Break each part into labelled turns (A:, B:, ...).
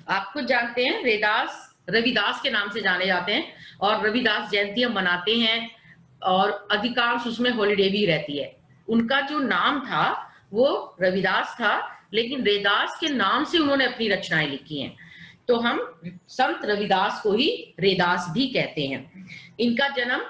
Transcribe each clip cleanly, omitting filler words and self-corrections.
A: आप खुद जानते हैं रविदास के नाम से जाने जाते हैं और रविदास जयंती हम मनाते हैं और अधिकांश उसमें हॉलीडे भी रहती है। उनका जो नाम था वो रविदास था, लेकिन रैदास के नाम से उन्होंने अपनी रचनाएं लिखी हैं, तो हम संत रविदास को ही रैदास भी कहते हैं। इनका जन्म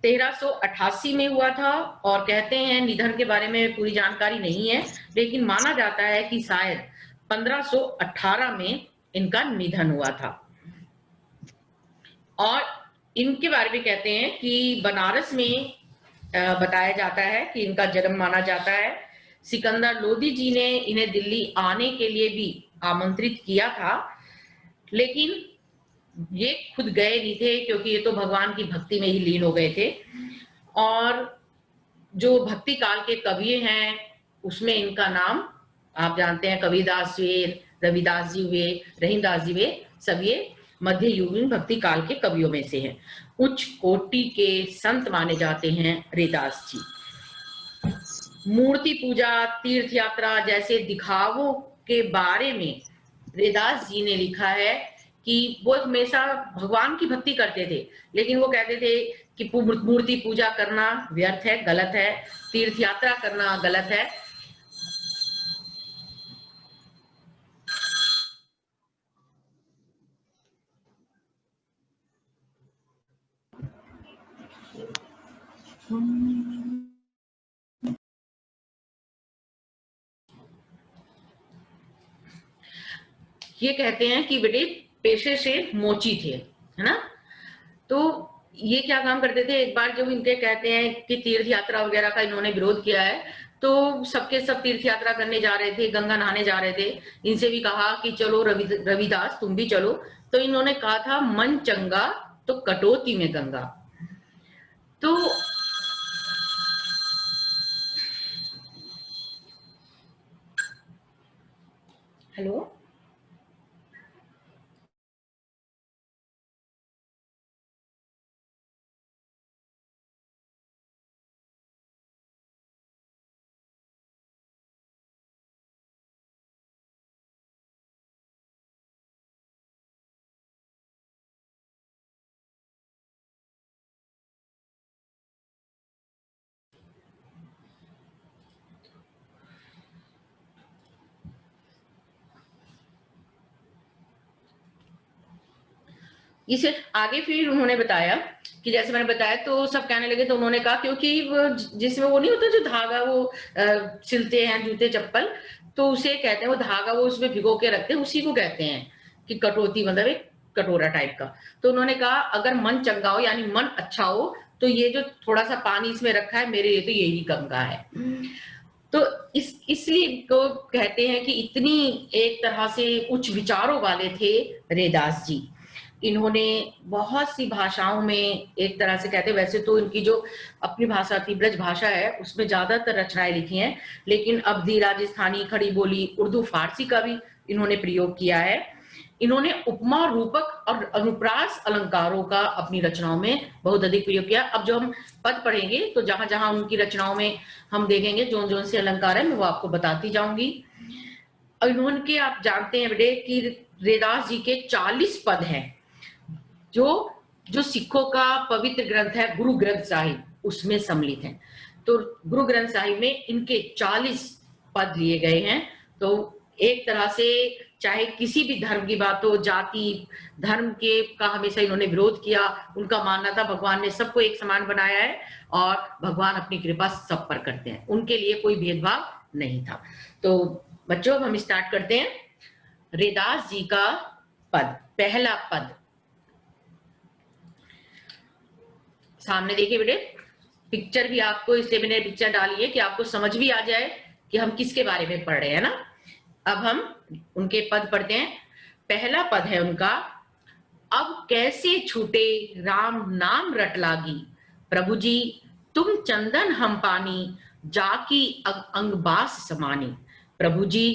A: 1388 में हुआ था और कहते हैं, निधन के बारे में पूरी जानकारी नहीं है, लेकिन माना जाता है कि शायद 1518 में इनका निधन हुआ था। और इनके बारे में कहते हैं कि बनारस में बताया जाता है कि इनका जन्म माना जाता है। सिकंदर लोदी जी ने इन्हें दिल्ली आने के लिए भी आमंत्रित किया था, लेकिन ये खुद गए नहीं थे क्योंकि ये तो भगवान की भक्ति में ही लीन हो गए थे। और जो भक्ति काल के कवि हैं उसमें इनका नाम आप जानते हैं, कबीरदास हुए, रविदास जी हुए, रहीमदास जी हुए, सब ये मध्य युगीन भक्ति काल के कवियों में से हैं। उच्च कोटि के संत माने जाते हैं रैदास जी। मूर्ति पूजा, तीर्थ यात्रा जैसे दिखावों के बारे में रैदास जी ने लिखा है कि वो हमेशा भगवान की भक्ति करते थे, लेकिन वो कहते थे कि मूर्ति पूजा करना व्यर्थ है, गलत है, तीर्थ यात्रा करना गलत है। ये कहते हैं कि बेटे पेशे से मोची थे, है ना। तो ये क्या काम करते थे, एक बार जब इनके कहते हैं कि तीर्थ यात्रा वगैरह का इन्होंने विरोध किया है, तो सबके सब तीर्थ यात्रा करने जा रहे थे, गंगा नहाने जा रहे थे। इनसे भी कहा कि चलो रविदास तुम भी चलो, तो इन्होंने कहा था मन चंगा तो कटौती में गंगा। तो हेलो, इसे आगे फिर उन्होंने बताया कि जैसे मैंने बताया, तो सब कहने लगे, तो उन्होंने कहा क्योंकि वो जिसमें वो नहीं होता जो धागा वो सिलते हैं जूते चप्पल, तो उसे कहते हैं, वो धागा वो उसमें भिगो के रखते हैं, उसी को कहते हैं कि कटौती, मतलब एक कटोरा टाइप का। तो उन्होंने कहा अगर मन चंगा हो यानी मन अच्छा हो, तो ये जो थोड़ा सा पानी इसमें रखा है मेरे लिए तो यही गंगा है। तो इसलिए को कहते हैं कि इतनी एक तरह से उच्च विचारों वाले थे रैदास जी। इन्होंने बहुत सी भाषाओं में, एक तरह से कहते हैं, वैसे तो इनकी जो अपनी भाषा थी ब्रज भाषा है उसमें ज्यादातर रचनाएं लिखी हैं, लेकिन अवधी, राजस्थानी, खड़ी बोली, उर्दू, फारसी का भी इन्होंने प्रयोग किया है। इन्होंने उपमा, रूपक और अनुप्रास अलंकारों का अपनी रचनाओं में बहुत अधिक प्रयोग किया। अब जो हम पद पढ़ेंगे तो जहां जहां उनकी रचनाओं में हम देखेंगे जो जो से अलंकार है मैं वो आपको बताती जाऊंगी। इन्होंने, आप जानते हैं बेटे कि रैदास जी के 40 पद हैं जो सिखों का पवित्र ग्रंथ है गुरु ग्रंथ साहिब, उसमें सम्मिलित हैं। तो गुरु ग्रंथ साहिब में इनके 40 पद लिए गए हैं। तो एक तरह से चाहे किसी भी धर्म की बात हो, जाति धर्म के का हमेशा इन्होंने विरोध किया। उनका मानना था भगवान ने सबको एक समान बनाया है और भगवान अपनी कृपा सब पर करते हैं, उनके लिए कोई भेदभाव नहीं था। तो बच्चों हम स्टार्ट करते हैं। रैदास जी का पद, पहला पद सामने देखिए बेटे, पिक्चर भी आपको, इसलिए मैंने पिक्चर डाली है कि आपको समझ भी आ जाए कि हम किसके बारे में पढ़ रहे हैं ना। अब हम उनके पद पढ़ते हैं। पहला पद है उनका, अब कैसे छूटे राम नाम रट लागी, प्रभु जी तुम चंदन हम पानी, जाकी अंगबास समानी, प्रभु जी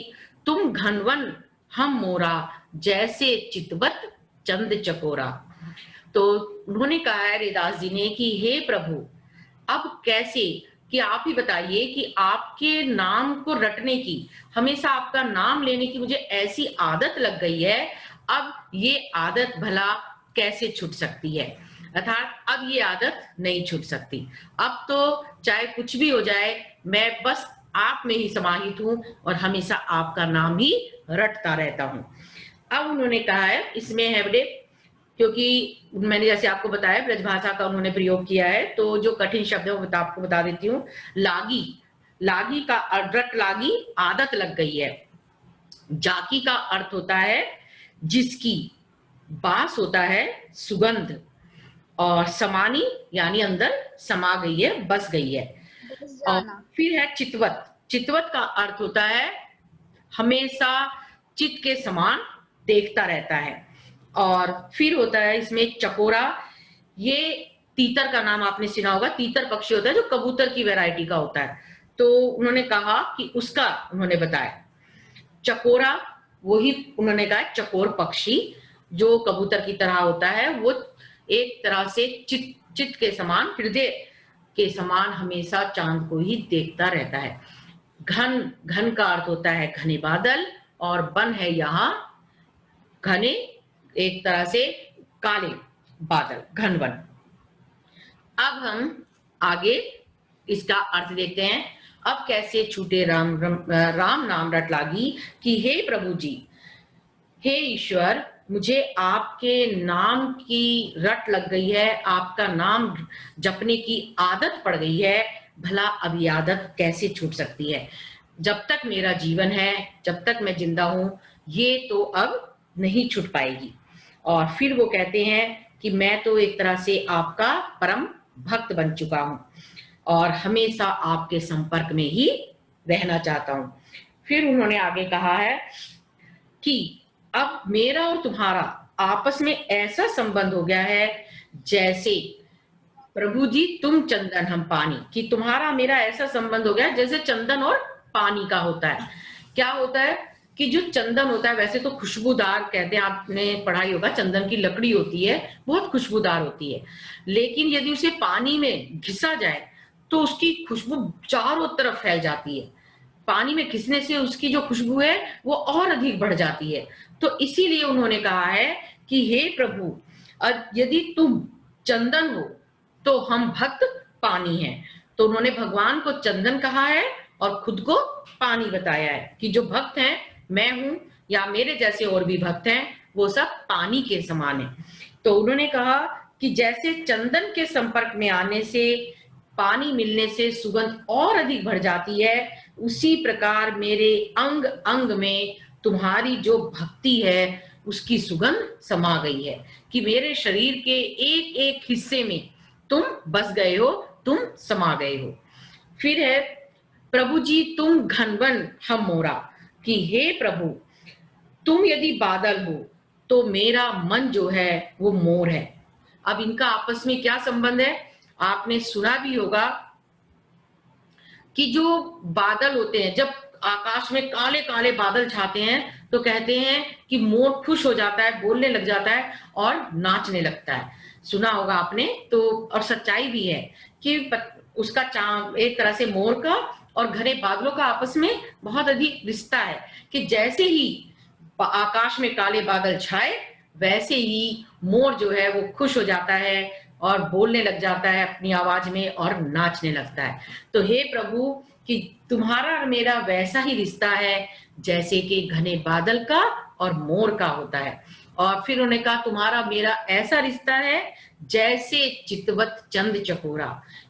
A: तुम घनवन हम मोरा, जैसे चितवत चंद चकोरा। तो उन्होंने कहा है रैदास जी ने कि हे प्रभु, अब कैसे, कि आप ही बताइए कि आपके नाम को रटने की, हमेशा आपका नाम लेने की मुझे ऐसी आदत लग गई है, अब ये आदत भला कैसे छूट सकती है, अर्थात अब ये आदत नहीं छूट सकती। अब तो चाहे कुछ भी हो जाए, मैं बस आप में ही समाहित हूँ और हमेशा आपका नाम ही रटता रहता हूँ। अब उन्होंने कहा है, इसमें है बेटे, क्योंकि मैंने जैसे आपको बताया ब्रजभाषा का उन्होंने प्रयोग किया है, तो जो कठिन शब्द है वो आपको बता देती हूँ। लागी, लागी का रट लागी, आदत लग गई है। जाकी का अर्थ होता है जिसकी, बास होता है सुगंध, और समानी यानी अंदर समा गई है, बस गई है।
B: बस
A: और
B: जाना।
A: फिर है चितवत, चितवत का अर्थ होता है हमेशा चित के समान देखता रहता है। और फिर होता है इसमें चकोरा, ये तीतर का नाम आपने सुना होगा, तीतर पक्षी होता है जो कबूतर की वैरायटी का होता है। तो उन्होंने कहा कि उसका उन्होंने बताया चकोरा, वही उन्होंने कहा चकोर पक्षी जो कबूतर की तरह होता है, वो एक तरह से चित चित के समान, हृदय के समान हमेशा चांद को ही देखता रहता है। घन, घन का अर्थ होता है घने बादल, और वन है यहाँ घने, एक तरह से काले बादल, घन वन। अब हम आगे इसका अर्थ देखते हैं। अब कैसे छूटे राम नाम रट लागी, कि हे प्रभु जी, हे ईश्वर, मुझे आपके नाम की रट लग गई है, आपका नाम जपने की आदत पड़ गई है। भला अब ये आदत कैसे छूट सकती है? जब तक मेरा जीवन है, जब तक मैं जिंदा हूं, ये तो अब नहीं छूट पाएगी। और फिर वो कहते हैं कि मैं तो एक तरह से आपका परम भक्त बन चुका हूं और हमेशा आपके संपर्क में ही रहना चाहता हूं। फिर उन्होंने आगे कहा है कि अब मेरा और तुम्हारा आपस में ऐसा संबंध हो गया है जैसे, प्रभु जी तुम चंदन हम पानी, कि तुम्हारा मेरा ऐसा संबंध हो गया जैसे चंदन और पानी का होता है। क्या होता है कि जो चंदन होता है, वैसे तो खुशबूदार कहते हैं, आपने पढ़ाई होगा, चंदन की लकड़ी होती है, बहुत खुशबूदार होती है, लेकिन यदि उसे पानी में घिसा जाए तो उसकी खुशबू चारों तरफ फैल जाती है। पानी में घिसने से उसकी जो खुशबू है वो और अधिक बढ़ जाती है। तो इसीलिए उन्होंने कहा है कि हे प्रभु, यदि तुम चंदन हो तो हम भक्त पानी हैं। तो उन्होंने भगवान को चंदन कहा है और खुद को पानी बताया है कि जो भक्त हैं, मैं हूं या मेरे जैसे और भी भक्त हैं, वो सब पानी के समान है। तो उन्होंने कहा कि जैसे चंदन के संपर्क में आने से, पानी मिलने से सुगंध और अधिक बढ़ जाती है, उसी प्रकार मेरे अंग अंग में तुम्हारी जो भक्ति है उसकी सुगंध समा गई है, कि मेरे शरीर के एक एक हिस्से में तुम बस गए हो, तुम समा गए हो। फिर है प्रभु जी तुम घनवन हम मोरा, कि हे प्रभु तुम यदि बादल हो तो मेरा मन जो है वो मोर है। अब इनका आपस में क्या संबंध है? आपने सुना भी होगा कि जो बादल होते हैं, जब आकाश में काले काले बादल छाते हैं तो कहते हैं कि मोर खुश हो जाता है, बोलने लग जाता है और नाचने लगता है। सुना होगा आपने। तो और सच्चाई भी है कि उसका एक तरह से मोर का और घने बादलों का आपस में बहुत अधिक रिश्ता है, कि जैसे ही आकाश में काले बादल छाए वैसे ही मोर जो है वो खुश हो जाता है और बोलने लग जाता है अपनी आवाज में और नाचने लगता है। तो हे प्रभु, कि तुम्हारा और मेरा वैसा ही रिश्ता है जैसे कि घने बादल का और मोर का होता है। और फिर उन्होंने कहा तुम्हारा मेरा ऐसा रिश्ता है जैसे चितवत चंद चकोरा,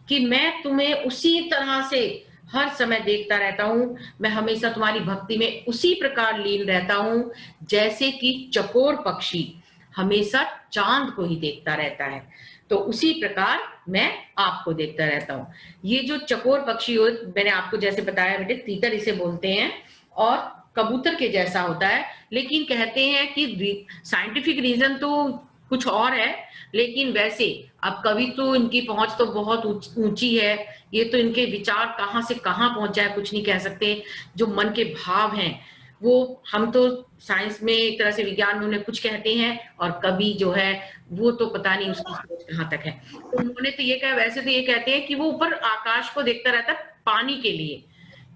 A: कि मैं तुम्हें उसी तरह से हर समय देखता रहता हूं, मैं हमेशा तुम्हारी भक्ति में उसी प्रकार लीन रहता हूं जैसे कि चकोर पक्षी हमेशा चांद को ही देखता रहता है। तो उसी प्रकार मैं आपको देखता रहता हूं। ये जो चकोर पक्षी हो, मैंने आपको जैसे बताया बेटे, तीतर इसे बोलते हैं और कबूतर के जैसा होता है, लेकिन कहते हैं कि साइंटिफिक रीजन तो कुछ और है, लेकिन वैसे अब कभी तो इनकी पहुंच तो बहुत ऊंची है, ये तो इनके विचार कहाँ से कहाँ पहुंच जाए कुछ नहीं कह सकते। जो मन के भाव हैं वो, हम तो साइंस में एक तरह से विज्ञान में उन्हें कुछ कहते हैं और कभी जो है वो तो पता नहीं उसकी सोच कहाँ तक है। तो उन्होंने तो ये कहा, वैसे तो ये कहते हैं कि वो ऊपर आकाश को देखता रहता है पानी के लिए,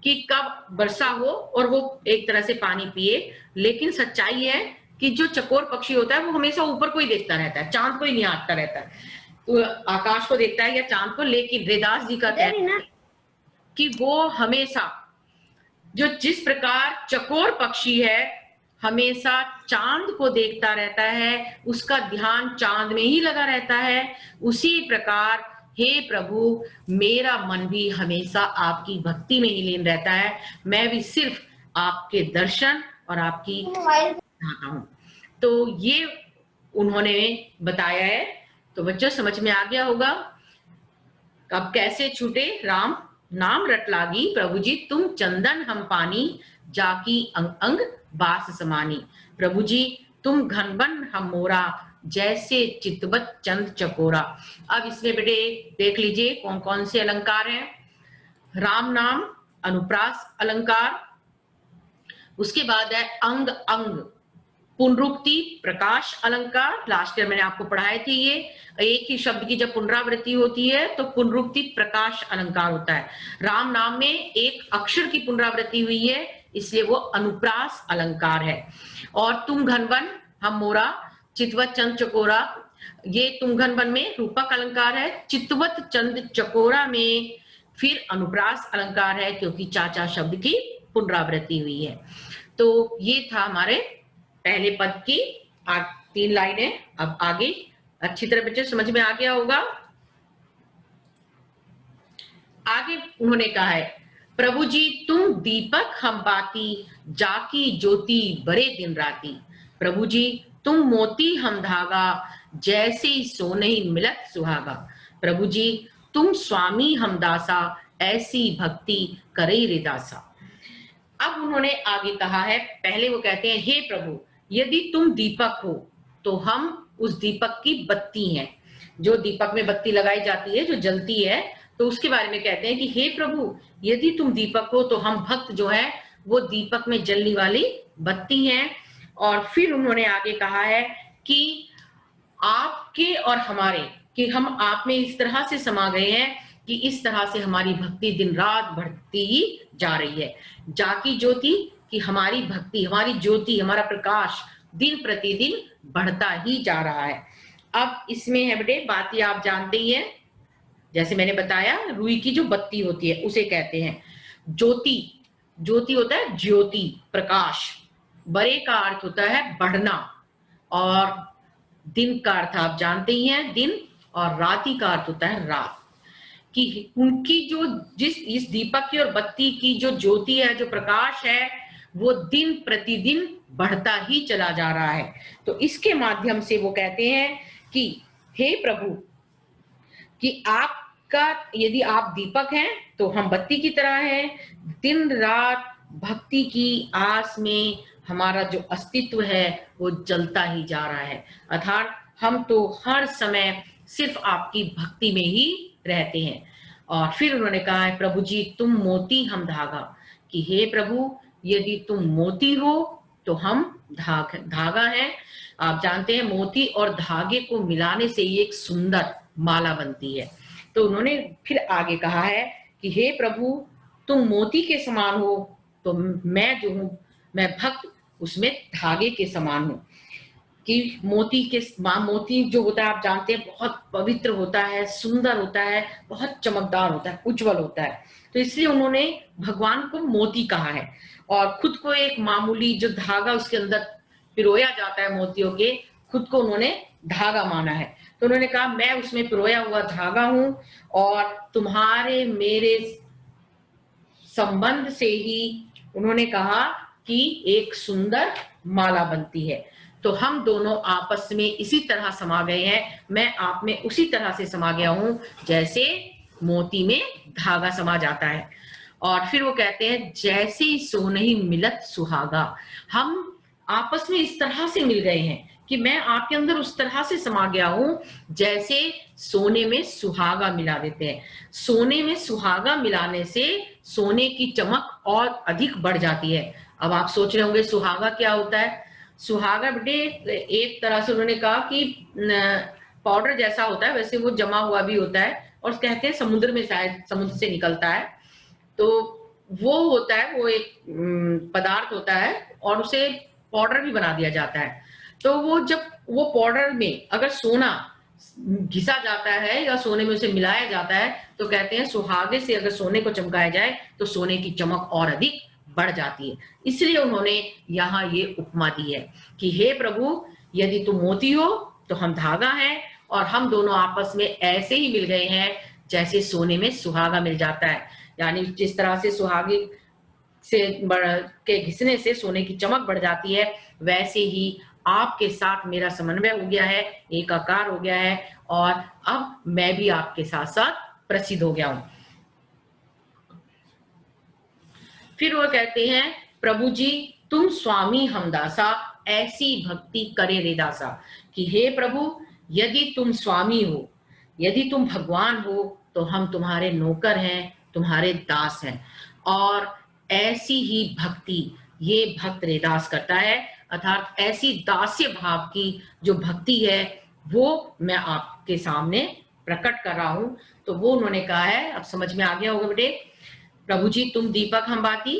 A: कि कब वर्षा हो और वो एक तरह से पानी पिए। लेकिन सच्चाई है कि जो चकोर पक्षी होता है वो हमेशा ऊपर को ही देखता रहता है, चांद को ही निहारता रहता है, तो आकाश को देखता है या चांद को। लेकिन रैदास जी का कहना है कि वो हमेशा जो जिस प्रकार चकोर पक्षी है हमेशा चांद को देखता रहता है, उसका ध्यान चांद में ही लगा रहता है, उसी प्रकार हे प्रभु मेरा मन भी हमेशा आपकी भक्ति में ही लीन रहता है, मैं भी सिर्फ आपके दर्शन और आपकी चाहता हूं। तो ये उन्होंने बताया है। तो बच्चों समझ में आ गया होगा अब कैसे छूटे राम नाम रट लागी, प्रभु जी तुम चंदन हम पानी, जाकी अंग अंग बास समानी। प्रभु जी तुम घनबन हम मोरा, जैसे चितवत चंद चकोरा। अब इसमें बेटे देख लीजिए कौन कौन से अलंकार हैं। राम नाम अनुप्रास अलंकार, उसके बाद है अंग अंग पुनरुक्ति प्रकाश अलंकार, लास्ट ईयर मैंने आपको पढ़ाए थे ये, एक ही शब्द की जब पुनरावृत्ति होती है तो पुनरुक्ति प्रकाश अलंकार होता है। राम नाम में एक अक्षर की पुनरावृत्ति हुई है इसलिए वो अनुप्रास अलंकार है। और तुम घनवन हम मोरा, चितवत चंद चकोरा, ये तुम घनवन में रूपक अलंकार है, चितवत चंद चकोरा में फिर अनुप्रास अलंकार है क्योंकि चाचा शब्द की पुनरावृत्ति हुई है। तो ये था हमारे पहले पद की 3 लाइनें। अब आगे अच्छी तरह बच्चे समझ में आ गया होगा। आगे उन्होंने कहा है प्रभु जी तुम दीपक हम बाती, जाकी ज्योति बड़े दिन राती। प्रभु जी तुम मोती हम धागा, जैसे सोने मिलत सुहागा। प्रभु जी तुम स्वामी हम दासा, ऐसी भक्ति करे रे दासा। अब उन्होंने आगे कहा है, पहले वो कहते हैं हे प्रभु यदि तुम दीपक हो तो हम उस दीपक की बत्ती हैं, जो दीपक में बत्ती लगाई जाती है जो जलती है, तो उसके बारे में कहते हैं कि हे प्रभु यदि तुम दीपक हो तो हम भक्त जो है वो दीपक में जलने वाली बत्ती हैं। और फिर उन्होंने आगे कहा है कि आपके और हमारे, कि हम आप में इस तरह से समा गए हैं कि इस तरह से हमारी भक्ति दिन रात बढ़ती ही जा रही है। जाकी ज्योति कि हमारी भक्ति, हमारी ज्योति, हमारा प्रकाश दिन प्रतिदिन बढ़ता ही जा रहा है। अब इसमें है बेटे बातें आप जानते ही हैं, जैसे मैंने बताया रुई की जो बत्ती होती है उसे कहते हैं ज्योति। ज्योति होता है ज्योति प्रकाश, बड़े का अर्थ होता है बढ़ना, और दिन का अर्थ आप जानते ही हैं दिन, और राति का अर्थ होता है रात। कि उनकी जो जिस इस दीपक की और बत्ती की जो ज्योति है, जो प्रकाश है, वो दिन प्रतिदिन बढ़ता ही चला जा रहा है। तो इसके माध्यम से वो कहते हैं कि हे प्रभु कि आपका यदि आप दीपक हैं तो हम बत्ती की तरह हैं, दिन रात भक्ति की आस में हमारा जो अस्तित्व है वो जलता ही जा रहा है। अर्थात हम तो हर समय सिर्फ आपकी भक्ति में ही रहते हैं। और फिर उन्होंने कहा है प्रभु जी तुम मोती हम धागा, कि हे प्रभु यदि तुम मोती हो तो हम धागा है। आप जानते हैं मोती और धागे को मिलाने से ये एक सुंदर माला बनती है। तो उन्होंने फिर आगे कहा है कि हे प्रभु तुम मोती के समान हो तो मैं जो हूं, मैं भक्त उसमें धागे के समान हूं। कि मोती जो होता है आप जानते हैं बहुत पवित्र होता है, सुंदर होता है, बहुत चमकदार होता है, उज्जवल होता है। तो इसलिए उन्होंने भगवान को मोती कहा है और खुद को एक मामूली जो धागा उसके अंदर पिरोया जाता है मोतियों के, खुद को उन्होंने धागा माना है। तो उन्होंने कहा मैं उसमें पिरोया हुआ धागा हूं और तुम्हारे मेरे संबंध से ही उन्होंने कहा कि एक सुंदर माला बनती है। तो हम दोनों आपस में इसी तरह समा गए हैं, मैं आप में उसी तरह से समा गया हूं जैसे मोती में धागा समा जाता है। और फिर वो कहते हैं जैसे सोनहि मिलत सुहागा, हम आपस में इस तरह से मिल गए हैं कि मैं आपके अंदर उस तरह से समा गया हूं जैसे सोने में सुहागा मिला देते हैं। सोने में सुहागा मिलाने से सोने की चमक और अधिक बढ़ जाती है। अब आप सोच रहे होंगे सुहागा क्या होता है। सुहागा बेटे एक तरह से उन्होंने कहा कि पाउडर जैसा होता है, वैसे वो जमा हुआ भी होता है और कहते हैं समुद्र में शायद समुद्र से निकलता है। तो वो होता है, वो एक पदार्थ होता है और उसे पाउडर भी बना दिया जाता है। तो वो जब वो पाउडर में अगर सोना घिसा जाता है या सोने में उसे मिलाया जाता है तो कहते हैं सुहागे से अगर सोने को चमकाया जाए तो सोने की चमक और अधिक बढ़ जाती है। इसलिए उन्होंने यहाँ ये उपमा दी है कि हे प्रभु, यदि तुम मोती हो तो हम धागा हैं, और हम दोनों आपस में ऐसे ही मिल गए हैं जैसे सोने में सुहागा मिल जाता है। यानी जिस तरह से सुहागे से के घिसने से सोने की चमक बढ़ जाती है, वैसे ही आपके साथ मेरा समन्वय हो गया है, एकाकार हो गया है, और अब मैं भी आपके साथ साथ प्रसिद्ध हो गया हूं। फिर वो कहते हैं, प्रभु जी तुम स्वामी हम दासा, ऐसी भक्ति करे रे दासा। कि हे प्रभु, यदि तुम स्वामी हो, यदि तुम भगवान हो, तो हम तुम्हारे नौकर हैं, तुम्हारे दास हैं। और ऐसी ही भक्ति ये भक्त रेदास करता है, अर्थात ऐसी दास्य भाव की जो भक्ति है वो मैं आपके सामने प्रकट कर रहा हूं। तो वो उन्होंने कहा है, अब समझ में आ गया होगा बेटे, प्रभु जी तुम दीपक हम बाती,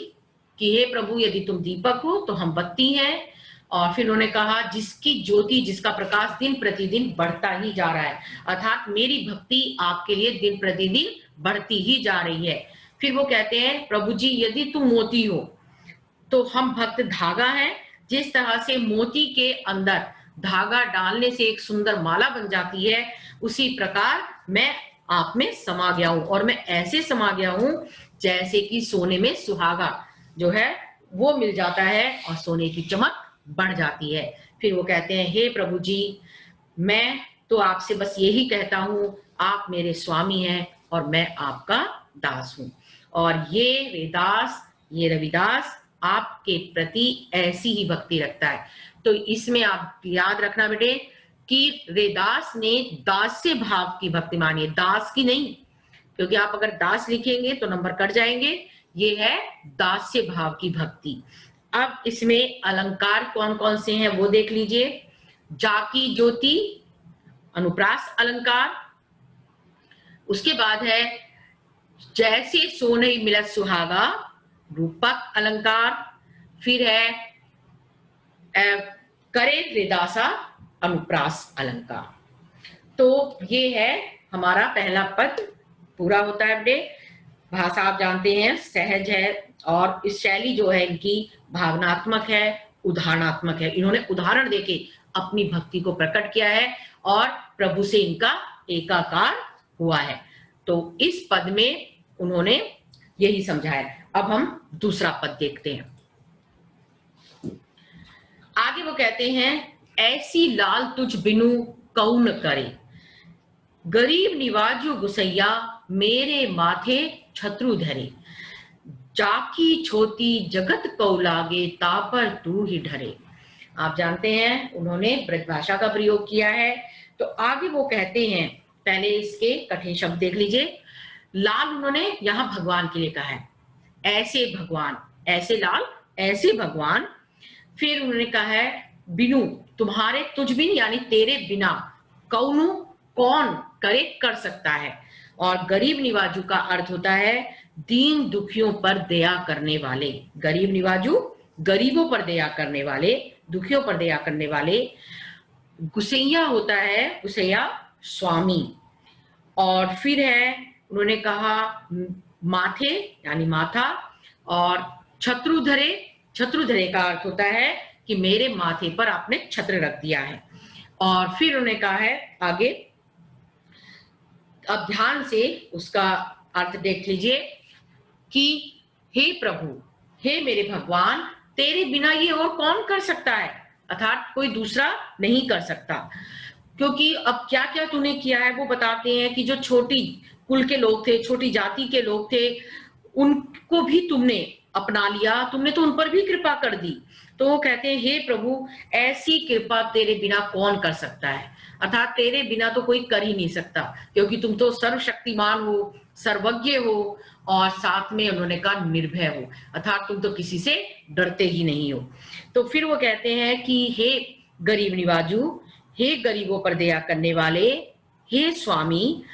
A: कि हे प्रभु यदि तुम दीपक हो तो हम बत्ती हैं। और फिर उन्होंने कहा जिसकी ज्योति, जिसका प्रकाश दिन प्रतिदिन बढ़ता ही जा रहा है, अर्थात मेरी भक्ति आपके लिए दिन प्रतिदिन बढ़ती ही जा रही है। फिर वो कहते हैं, प्रभु जी यदि तुम मोती हो तो हम भक्त धागा हैं। जिस तरह से मोती के अंदर धागा डालने से एक सुंदर माला बन जाती है, उसी प्रकार मैं आप में समा गया हूं, और मैं ऐसे समा गया हूं जैसे कि सोने में सुहागा जो है वो मिल जाता है और सोने की चमक बढ़ जाती है। फिर वो कहते हैं, हे प्रभु जी मैं तो आपसे बस यही कहता हूं, आप मेरे स्वामी हैं और मैं आपका दास हूं। और ये वेदास, ये रविदास आपके प्रति ऐसी ही भक्ति रखता है। तो इसमें आप याद रखना बेटे कि रेदास ने दास्य भाव की भक्ति मानी है, दास की नहीं, क्योंकि आप अगर दास लिखेंगे तो नंबर कट जाएंगे। ये है दास्य भाव की भक्ति। अब इसमें अलंकार कौन कौन से हैं वो देख लीजिए। जाकी ज्योति अनुप्रास अलंकार, उसके बाद है जैसे सोने मिलत सुहागा रूपक अलंकार, फिर है करे रेदासा अनुप्रास अलंकार। तो ये है हमारा पहला पद पूरा होता है बेटे। भाषा आप जानते हैं सहज है, और इस शैली जो है इनकी भावनात्मक है, उदाहरणात्मक है। इन्होंने उदाहरण देके अपनी भक्ति को प्रकट किया है और प्रभु से इनका एकाकार हुआ है। तो इस पद में उन्होंने यही समझाया। अब हम दूसरा पद देखते हैं। आगे वो कहते हैं, ऐसी लाल तुझ बिनु कौन करे, गरीब निवाजु गुसैया मेरे माथे छत्रु धरे, जाकी छोटी जगत को लागे तापर तू ही ढरे। आप जानते हैं उन्होंने ब्रजभाषा का प्रयोग किया है। तो आगे वो कहते हैं, पहले इसके कठिन शब्द देख लीजिए। लाल उन्होंने यहां भगवान के लिए कहा है, ऐसे भगवान, ऐसे लाल ऐसे भगवान। फिर उन्होंने कहा है बिनु, तुम्हारे तुझ बिन यानी तेरे बिना, कौनु कौन करे कर सकता है। और गरीब निवाजू का अर्थ होता है दीन दुखियों पर दया करने वाले। गरीब निवाजू गरीबों पर दया करने वाले, दुखियों पर दया करने वाले। गुसैया होता है, गुसैया स्वामी। और फिर है उन्होंने कहा माथे यानी माथा, और छत्रुधरे, छत्रुधरे का अर्थ होता है कि मेरे माथे पर आपने छत्र रख दिया है। और फिर उन्होंने कहा है आगे, अब ध्यान से उसका अर्थ देख लीजिए कि हे प्रभु, हे मेरे भगवान, तेरे बिना ये और कौन कर सकता है, अर्थात कोई दूसरा नहीं कर सकता। क्योंकि अब क्या क्या तूने किया है वो बताते हैं कि जो छोटी कुल के लोग थे, छोटी जाति के लोग थे, उनको भी तुमने अपना लिया, तुमने तो उन पर भी कृपा कर दी। तो वो कहते हैं, हे प्रभु ऐसी कृपा तेरे बिना कौन कर सकता है, अर्थात तेरे बिना तो कोई कर ही नहीं सकता, क्योंकि तुम तो सर्वशक्तिमान हो, सर्वज्ञ हो, और साथ में उन्होंने कहा निर्भय हो, अर्थात तुम तो किसी से डरते ही नहीं हो। तो फिर वो कहते हैं कि हे गरीब निवाजू, हे गरीबों पर दया करने वाले, हे स्वामी,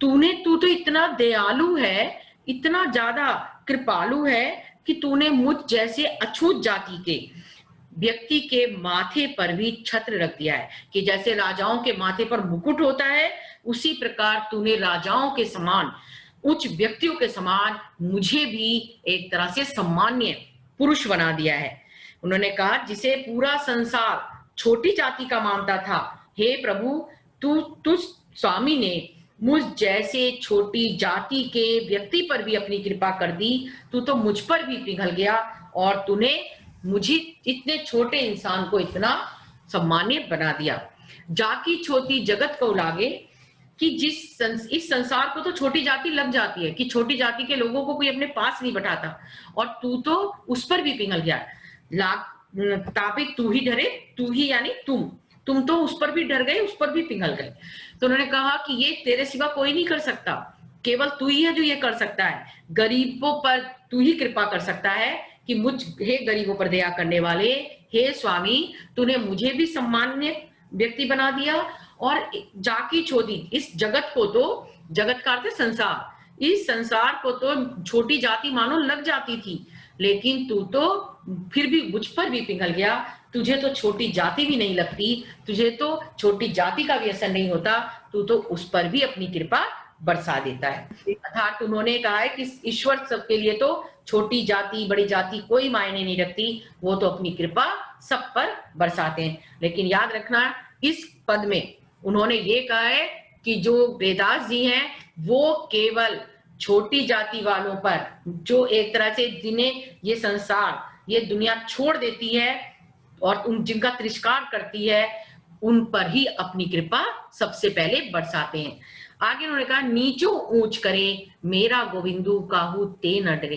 A: तू तो इतना दयालु है, इतना ज्यादा कृपालु है कि तूने मुझ जैसे अछूत जाति के व्यक्ति के माथे पर भी छत्र रख दिया है, कि जैसे राजाओं के माथे पर मुकुट होता है, उसी प्रकार तूने राजाओं के समान, उच्च व्यक्तियों के समान मुझे भी एक तरह से सम्मान्य पुरुष बना दिया है। उन्होंने कहा जिसे पूरा संसार छोटी जाति का मानता था, हे प्रभु तुझ स्वामी ने मुझ जैसे छोटी जाति के व्यक्ति पर भी अपनी कृपा कर दी। तू तो मुझ पर भी पिघल गया और तूने मुझे इतने छोटे इंसान को इतना सम्मान्य बना दिया। जाकी छोटी जगत को लागे, कि इस संसार को तो छोटी जाति लग जाती है कि छोटी जाति के लोगों को कोई अपने पास नहीं बैठाता, और तू तो उस पर भी पिघल गया। तापे तू ही डरे, तू ही यानी तुम तो उस पर भी डर गए, उस पर भी पिघल गए। तो उन्होंने कहा कि ये तेरे सिवा कोई नहीं कर सकता, केवल तू ही है जो ये कर सकता है। गरीबों पर तू ही कृपा कर सकता है, कि हे गरीबों पर दया करने वाले, हे स्वामी तूने मुझे भी सम्मान्य व्यक्ति बना दिया, और जाकी छोटी इस जगत को, तो जगत का अर्थ संसार, इस संसार को तो छोटी जाति मानो लग जाती थी, लेकिन तू तो फिर भी मुझ पर भी पिघल गया। तुझे तो छोटी जाति भी नहीं लगती, तुझे तो छोटी जाति का भी असर नहीं होता, तू तो उस पर भी अपनी कृपा बरसा देता है। अर्थात उन्होंने कहा है कि ईश्वर सबके लिए तो छोटी जाति बड़ी जाति कोई मायने नहीं रखती, वो तो अपनी कृपा सब पर बरसाते हैं। लेकिन याद रखना, इस पद में उन्होंने ये कहा है कि जो वेदास जी हैं वो केवल छोटी जाति वालों पर, जो एक तरह से जिन्हें ये संसार ये दुनिया छोड़ देती है और उन जिनका तिरस्कार करती है, उन पर ही अपनी कृपा सबसे पहले बरसाते हैं। आगे उन्होंने कहा नीचो ऊंच करे मेरा गोविंदू काहू ते न डरे,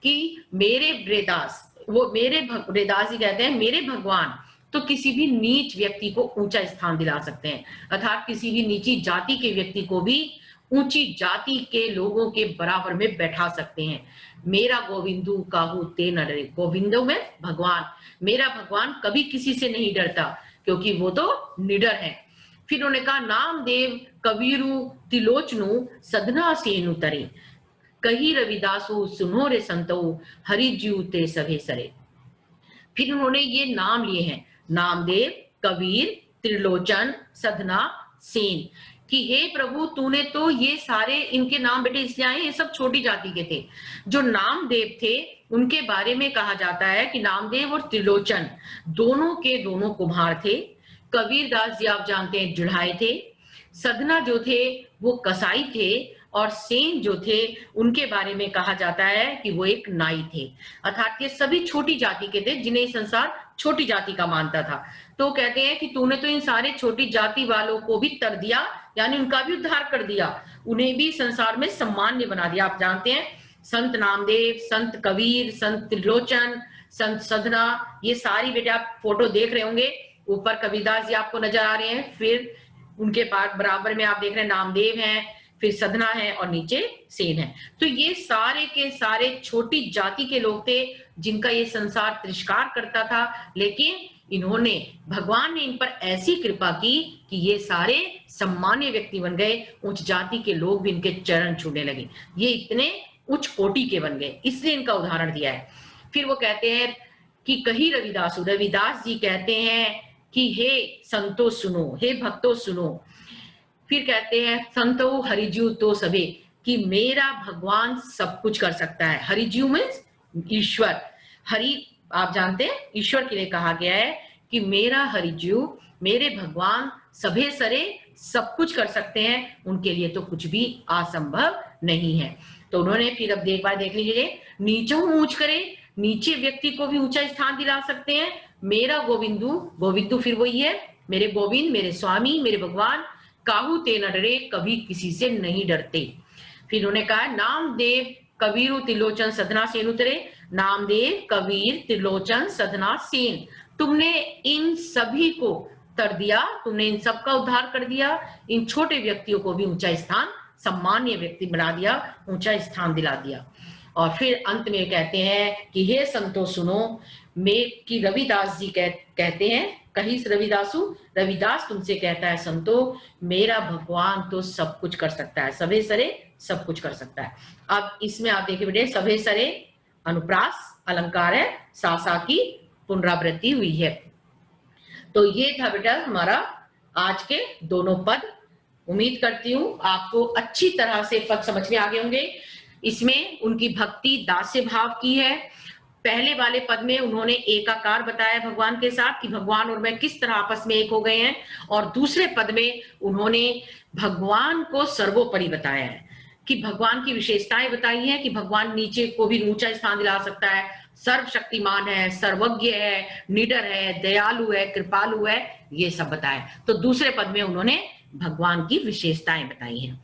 A: कि मेरे वेदास, वो मेरे वेदास जी कहते हैं मेरे भगवान तो किसी भी नीच व्यक्ति को ऊंचा स्थान दिला सकते हैं, अर्थात किसी भी नीची जाति के व्यक्ति को भी ऊंची जाति के लोगों के बराबर में बैठा सकते हैं। मेरा गोविंदू काहू ते न डरे, गोविंदो में भगवान, मेरा भगवान कभी किसी से नहीं डरता, क्योंकि वो तो निडर है। फिर उन्होंने कहा नामदेव कबीरू तिलोचनु सदना सेनु तरे, कही रविदासु सुनो रे संतो हरि जीव ते सभे सरे। फिर उन्होंने ये नाम लिए हैं, नामदेव, कबीर, त्रिलोचन, सधना, सेन, कि हे प्रभु तूने तो ये सारे, इनके नाम बेटे इसलिए आए, ये सब छोटी जाति के थे। जो नामदेव थे उनके बारे में कहा जाता है कि नामदेव और त्रिलोचन दोनों के दोनों कुम्हार थे। कबीर दास जी आप जानते हैं जुढ़ाए थे। सधना जो थे वो कसाई थे, और सेन जो थे उनके बारे में कहा जाता है कि वो एक नाई थे। अर्थात ये सभी छोटी जाति के थे जिन्हें संसार छोटी जाति का मानता था। तो कहते हैं कि तूने तो इन सारे छोटी जाति वालों को भी तर दिया, यानी उनका भी उद्धार कर दिया, उन्हें भी संसार में सम्मान्य बना दिया। आप जानते हैं संत नामदेव, संत कबीर, संत त्रिलोचन, संत सधना, ये सारी बेटे आप फोटो देख रहे होंगे, ऊपर कबीरदास जी आपको नजर आ रहे हैं, फिर उनके बराबर में आप देख रहे हैं नामदेव हैं, फिर सधना है और नीचे सेन है। तो ये सारे के सारे छोटी जाति के लोग थे जिनका ये संसार तिरस्कार करता था, लेकिन इन्होंने, भगवान ने इन पर ऐसी कृपा की कि ये सारे सम्मान्य व्यक्ति बन गए, उच्च जाति के लोग भी इनके चरण छूने लगे, ये इतने उच्च कोटि के बन गए, इसलिए इनका उदाहरण दिया है। फिर वो कहते हैं कि कही रविदास, रविदास जी कहते हैं कि हे संतो सुनो, हे भक्तों सुनो। फिर कहते हैं संतो हरिजीव तो सबे, कि मेरा भगवान सब कुछ कर सकता है। हरिजीव मीन्स ईश्वर, हरि आप जानते हैं ईश्वर के लिए कहा गया है कि मेरा हरिजीव, मेरे भगवान सभे सरे सब कुछ कर सकते हैं, उनके लिए तो कुछ भी असंभव नहीं है। तो उन्होंने फिर अब देख लीजिए, नीचों ऊंच करे, नीचे व्यक्ति को भी ऊंचा स्थान दिला सकते हैं। मेरा गोविंदू, गोविंदू फिर वही है, मेरे गोविंद, मेरे स्वामी, मेरे भगवान, काहू ते न डरे, कभी किसी से नहीं डरते। फिर उन्होंने कहा नामदेव कबीर त्रिलोचन सधना सेन उतरे, नामदेव कबीर त्रिलोचन सधना सेन, तुमने इन सभी को तर दिया, तुमने इन सबका उद्धार कर दिया, इन छोटे व्यक्तियों को भी ऊंचा स्थान, सम्मान्य व्यक्ति बना दिया, ऊंचा स्थान दिला दिया। और फिर अंत में कहते हैं कि हे संतो सुनो, कि रविदास जी कहते हैं, कहीं रविदासु, रविदास तुमसे कहता है संतो, मेरा भगवान तो सब कुछ कर सकता है, सभे सरे सब कुछ कर सकता है। अब इसमें आप देखिए बेटे, सभे सरे अनुप्रास अलंकार है, सासा की पुनरावृत्ति हुई है। तो ये था बेटा हमारा आज के दोनों पद। उम्मीद करती हूं आपको अच्छी तरह से पद समझ में आ गए होंगे। इसमें उनकी भक्ति दास्य भाव की है। पहले वाले पद में उन्होंने एकाकार बताया भगवान के साथ कि भगवान और मैं किस तरह आपस में एक हो गए हैं, और दूसरे पद में उन्होंने भगवान को सर्वोपरि बताया है कि भगवान की विशेषताएं बताई हैं कि भगवान नीचे को भी ऊंचा स्थान दिला सकता है, सर्वशक्तिमान है, सर्वज्ञ है, निडर है, दयालु है, कृपालु है, ये सब बताया। तो दूसरे पद में उन्होंने भगवान की विशेषताएं बताई हैं।